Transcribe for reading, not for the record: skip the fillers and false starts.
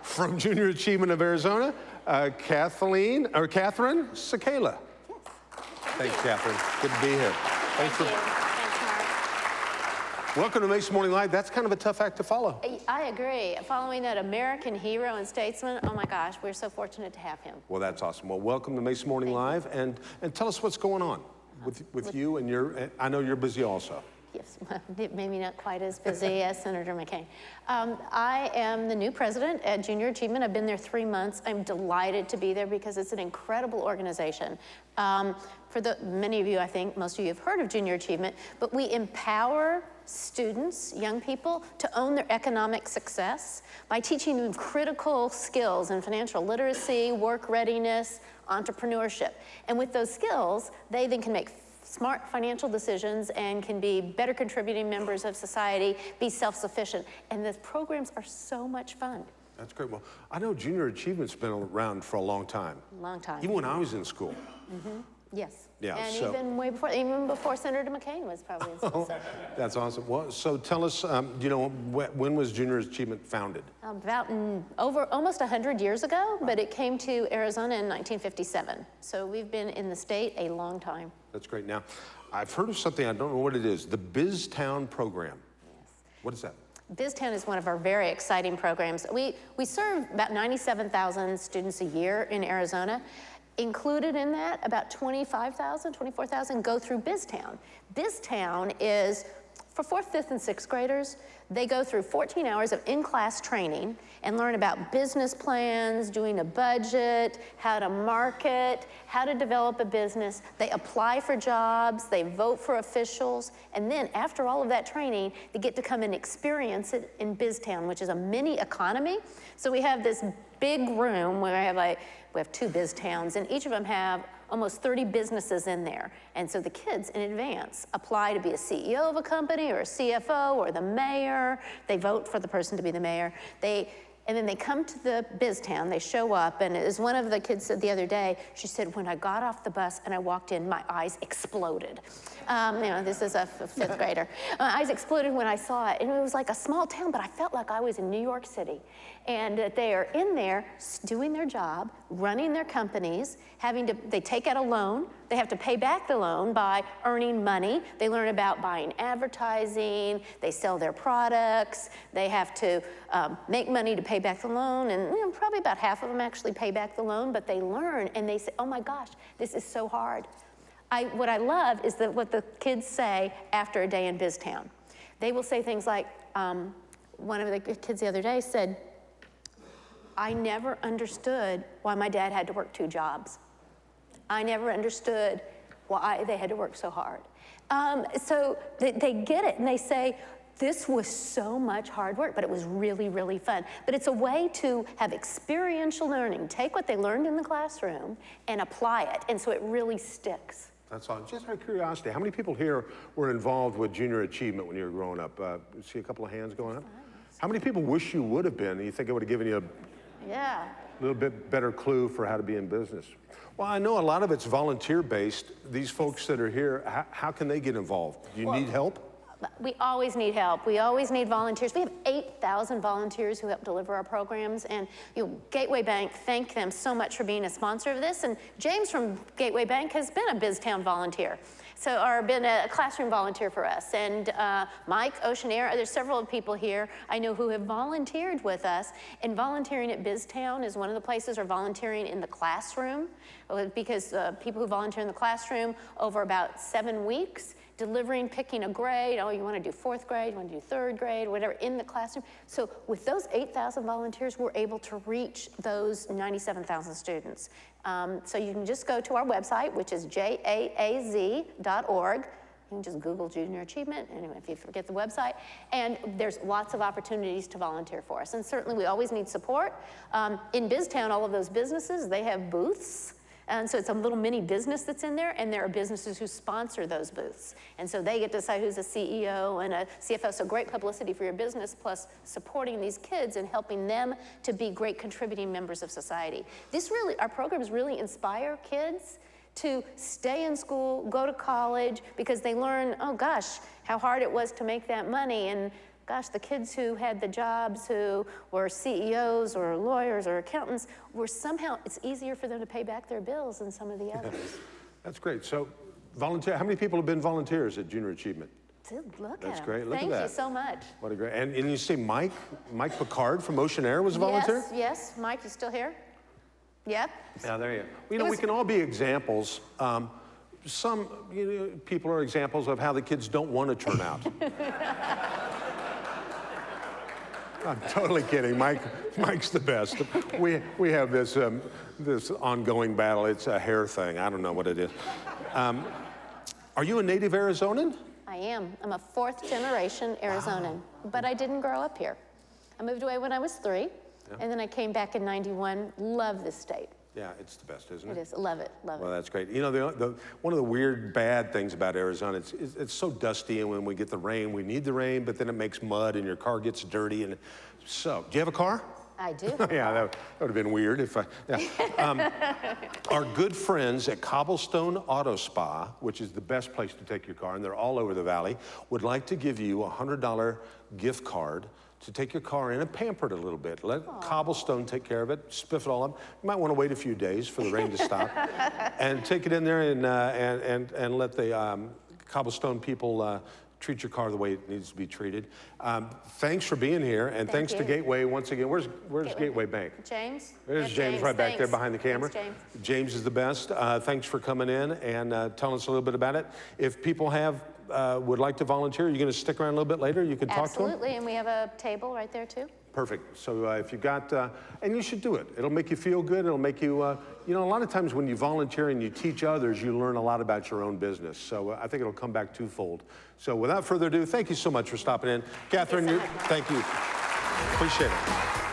From Junior Achievement of Arizona, Katherine Cecala. Yes. Thanks, Katherine. Good to be here. Thanks, Mark. Welcome to Mesa Morning Live. That's kind of a tough act to follow. I agree. Following that American hero and statesman, oh my gosh, we're so fortunate to have him. Well, that's awesome. Well, welcome to Mesa Morning Live, and tell us what's going on with you and I know you're busy also. Yes, maybe not quite as busy as Senator McCain. I am the new president at Junior Achievement. I've been there 3 months. I'm delighted to be there because it's an incredible organization. Many of you, I think, most of you have heard of Junior Achievement, but we empower students, young people, to own their economic success by teaching them critical skills in financial literacy, work readiness, entrepreneurship. And with those skills, they then can make smart financial decisions and can be better contributing members of society, be self-sufficient. And the programs are so much fun. That's great. Well, I know Junior Achievement's been around for a long time. Long time. Even when I was in school. Mm-hmm. Yes. Yeah, and so, even before Senator McCain was probably in school. So. That's awesome. Well, so tell us, when was Junior Achievement founded? About almost 100 years ago, but it came to Arizona in 1957. So we've been in the state a long time. That's great. Now, I've heard of something, I don't know what it is, the Biztown Program. Yes. What is that? Biztown is one of our very exciting programs. We serve about 97,000 students a year in Arizona. Included in that, about 24,000 go through Biztown. Biztown is for 4th, 5th, and 6th graders. They go through 14 hours of in-class training and learn about business plans, doing a budget, how to market, how to develop a business. They apply for jobs, they vote for officials, and then after all of that training, they get to come and experience it in Biztown, which is a mini economy. So we have this big room where we have 2 Biztowns, and each of them have almost 30 businesses in there. And so the kids in advance apply to be a CEO of a company or a CFO or the mayor. They vote for the person to be the mayor. And then they come to the Biztown, they show up, and as one of the kids said the other day, she said, when I got off the bus and I walked in, my eyes exploded. This is a 5th grader. My eyes exploded when I saw it, and it was like a small town, but I felt like I was in New York City. And that they are in there doing their job, running their companies, they take out a loan, they have to pay back the loan by earning money. They learn about buying advertising, they sell their products, they have to make money to pay back the loan, and probably about half of them actually pay back the loan, but they learn and they say, oh my gosh, this is so hard. What I love is what the kids say after a day in Biztown. They will say things like, one of the kids the other day said, I never understood why my dad had to work 2 jobs. I never understood why they had to work so hard. So they get it, and they say, this was so much hard work, but it was really, really fun. But it's a way to have experiential learning, take what they learned in the classroom and apply it, and so it really sticks. That's all. Just out of curiosity, how many people here were involved with Junior Achievement when you were growing up? See a couple of hands going up? How many people wish you would have been? You think it would have given you a little bit better clue for how to be in business? Well, I know a lot of it's volunteer-based. These folks that are here, how can they get involved? Do you need help? We always need help. We always need volunteers. We have 8,000 volunteers who help deliver our programs, and Gateway Bank, thank them so much for being a sponsor of this. And James from Gateway Bank has been a Biztown volunteer, or been a classroom volunteer for us. And Mike Oceanair, there's several people here I know who have volunteered with us. And volunteering at Biztown is one of the places, or volunteering in the classroom, because people who volunteer in the classroom over about 7 weeks, picking a grade, you want to do 4th grade, you want to do 3rd grade, whatever, in the classroom. So with those 8,000 volunteers, we're able to reach those 97,000 students. So you can just go to our website, which is jaaz.org. You can just Google Junior Achievement, and if you forget the website, and there's lots of opportunities to volunteer for us. And certainly we always need support. In Biztown, all of those businesses, they have booths. And so it's a little mini business that's in there, and there are businesses who sponsor those booths. And so they get to decide who's a CEO and a CFO, so great publicity for your business, plus supporting these kids and helping them to be great contributing members of society. Our programs really inspire kids to stay in school, go to college, because they learn, oh gosh, how hard it was to make that money, and gosh, the kids who had the jobs, who were CEOs or lawyers or accountants, were somehow, it's easier for them to pay back their bills than some of the others. That's great. So volunteer, how many people have been volunteers at Junior Achievement? Look That's at great. him. Look Thank at that. you so much. What a great, and you say Mike Picard from Ocean Air was a volunteer? Yes, Mike, you still here? Yep. Yeah, there you go. Well, you know, we can all be examples. Some people are examples of how the kids don't want to turn out. I'm totally kidding. Mike's the best. We have this this ongoing battle. It's a hair thing. I don't know what it is. Are you a native Arizonan? I am. I'm a 4th generation Arizonan, but I didn't grow up here. I moved away when I was 3, and then I came back in '91. Love this state. Yeah, it's the best, isn't it? It is. Love it. Love it. Well, that's great. You know, one of the weird bad things about Arizona, it's so dusty, and when we get the rain, we need the rain, but then it makes mud, and your car gets dirty. And so, do you have a car? I do. Yeah, that would have been weird if I. Yeah. Our good friends at Cobblestone Auto Spa, which is the best place to take your car, and they're all over the valley, would like to give you a $100 gift card to take your car in and pamper it a little bit. Let Cobblestone take care of it, spiff it all up. You might want to wait a few days for the rain to stop, and take it in there and let the Cobblestone people treat your car the way it needs to be treated. Thanks for being here, and thanks to Gateway once again. Where's Gateway Bank? James? There's James right back there behind the camera. Thanks, James is the best. Thanks for coming in and telling us a little bit about it. If people would like to volunteer, you're going to stick around a little bit later? You can talk to them? Absolutely, and we have a table right there too. Perfect. So if you've got, and you should do it. It'll make you feel good. It'll make you, you know, a lot of times when you volunteer and you teach others, you learn a lot about your own business. So I think it'll come back twofold. So without further ado, thank you so much for stopping in. Katherine, thank you. Appreciate it.